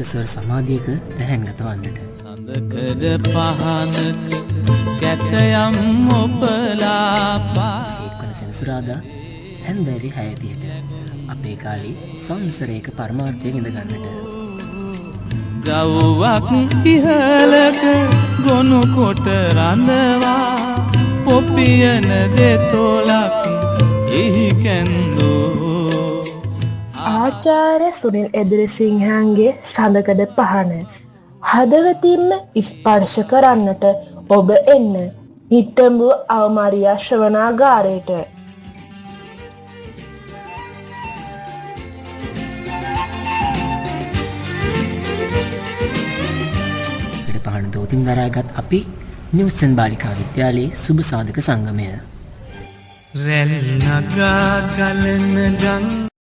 ස්වර සමාධියක දැහැන්ගත වන්නට. සඳකඩ පහනක කැටයම් ඔබලාපා සේක්වන සෙනසුරාදා හැන්දෑවේ 6 අපේ කාලේ සංසරයක පරමාර්ථය විඳ ගන්නට. ගව්වක් ඉහලක ගොනු කොට රඳවා පොපියන දෙතොලක් එහි කැන්දෝ. ආචාර්ය සුනිල් එදිරිසිංහන්ගේ සඳකඩ පහන හදවතින්ම ස්පර්ශ කරන්නට ඔබ එන්න නිට්ටඹුව අවමරියා ශ්‍රවණාගාරයට. පහන දෝතින් දරාගත් අපි නිව්සන් බාලිකා විද්‍යාලයේ සුබ සාධක සංගමය. රැල් නගා ගලන ගං